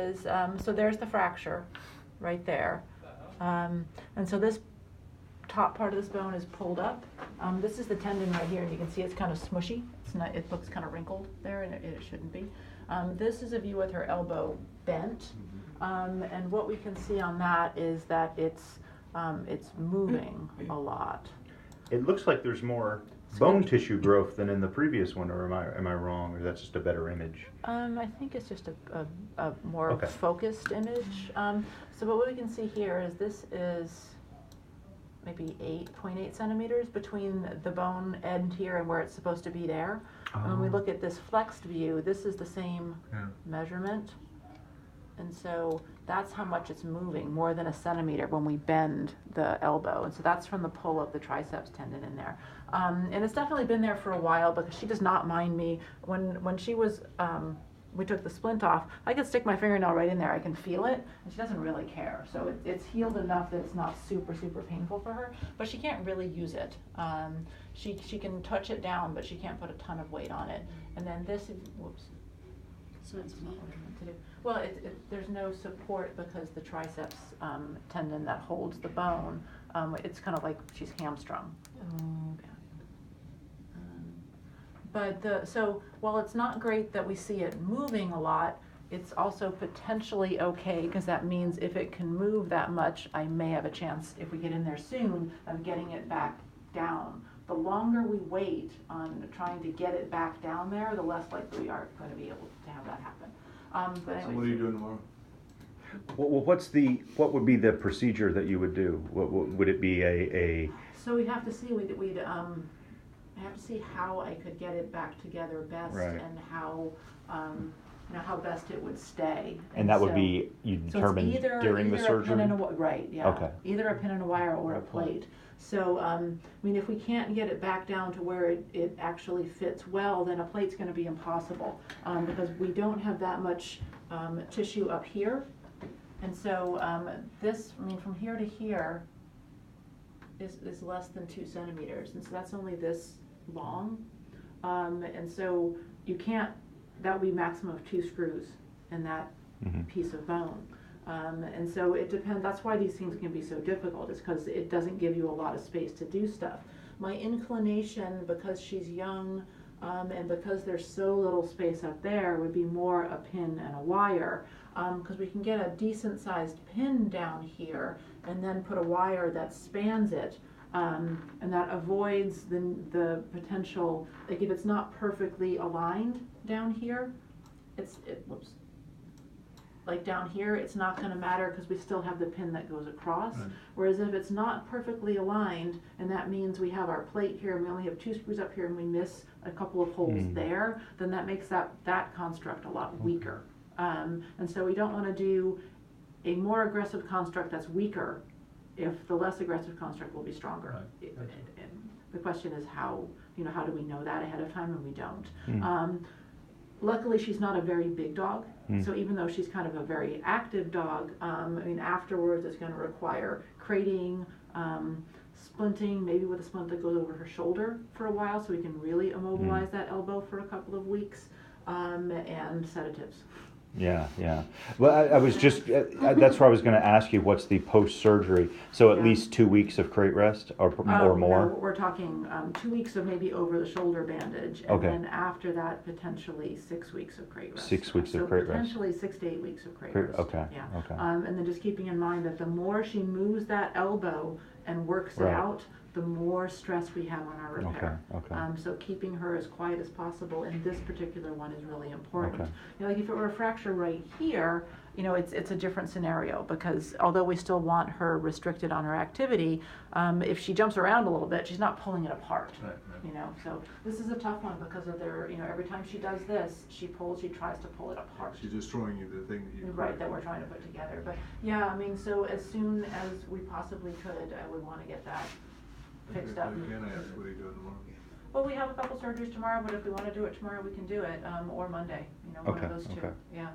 is, so there's the fracture right there. And so this top part of this bone is pulled up. This is the tendon right here, and you can see it's kind of smushy. It's not, it looks kind of wrinkled there, and it shouldn't be. This is a view with her elbow bent, and what we can see on that is that it's moving a lot. It looks like there's more bone tissue growth than in the previous one, or am I wrong, or that's just a better image? I think it's just a more Okay. focused image. So what we can see here is this is maybe 8.8 centimeters between the bone end here and where it's supposed to be there. And when we look at this flexed view, this is the same measurement. And so that's how much it's moving, more than a centimeter when we bend the elbow. And so that's from the pull of the triceps tendon in there. And it's definitely been there for a while because she does not mind me. When she was, we took the splint off, I could stick my fingernail right in there. I can feel it, and she doesn't really care. So it's healed enough that it's not super, super painful for her, but she can't really use it. She can touch it down, but she can't put a ton of weight on it. And then this is, whoops. So it's weak. Well, there's no support because the triceps tendon that holds the bone, it's kind of like she's hamstrung. Okay. So while it's not great that we see it moving a lot, it's also potentially okay because that means if it can move that much, I may have a chance, if we get in there soon, of getting it back down. The longer we wait on trying to get it back down there, the less likely we are going to be able to have that happen. But So what are you doing tomorrow? Well, what would be the procedure that you would do? Would it be a? So we'd have to see. We'd have to see how I could get it back together best, Right. and how how best it would stay. And that would so, be you determine either, during the surgery. A pin and a, right. Yeah. Okay. Either a pin and a wire or a plate. So I mean, if we can't get it back down to where it actually fits well, then a plate's going to be impossible because we don't have that much tissue up here, and so this, I mean, from here to here is less than 2 centimeters, and so that's only this long, and so you can't. That would be maximum of 2 screws in that piece of bone. And so it depends, that's why these things can be so difficult, is because it doesn't give you a lot of space to do stuff. My inclination, because she's young and because there's so little space up there, would be more a pin and a wire, because we can get a decent sized pin down here and then put a wire that spans it, and that avoids the potential, like if it's not perfectly aligned down here, whoops. Like down here, it's not going to matter because we still have the pin that goes across. Right. Whereas if it's not perfectly aligned, and that means we have our plate here and we only have 2 screws up here and we miss a couple of holes there, then that makes that construct a lot weaker. And so we don't want to do a more aggressive construct that's weaker if the less aggressive construct will be stronger. Right. And the question is how do we know that ahead of time, and we don't. Luckily, she's not a very big dog, so even though she's kind of a very active dog, I mean, afterwards it's going to require crating, splinting, maybe with a splint that goes over her shoulder for a while so we can really immobilize that elbow for a couple of weeks, and sedatives. Yeah. Well, I was just, that's where I was going to ask you, what's the post-surgery? So at least 2 weeks of crate rest or more? No, we're talking 2 weeks of maybe over-the-shoulder bandage, and then after that, potentially 6 weeks of crate rest. 6 weeks of crate rest. Potentially 6 to 8 weeks of crate rest. Okay. Yeah. Okay. And then just keeping in mind that the more she moves that elbow and works it out, the more stress we have on our repair. Okay. So keeping her as quiet as possible in this particular one is really important. Okay. Like if it were a fracture right here, it's a different scenario, because although we still want her restricted on her activity, if she jumps around a little bit, she's not pulling it apart. Right. So this is a tough one because of their, every time she does this, she tries to pull it apart. She's destroying you, the thing that you that we're trying to put together. But yeah, I mean, so as soon as we possibly could, I would want to get that fixed up. Again, I ask, what are you doing tomorrow? Well, we have a couple surgeries tomorrow, but if we want to do it tomorrow, we can do it, or Monday, one of those two. Okay. Yeah.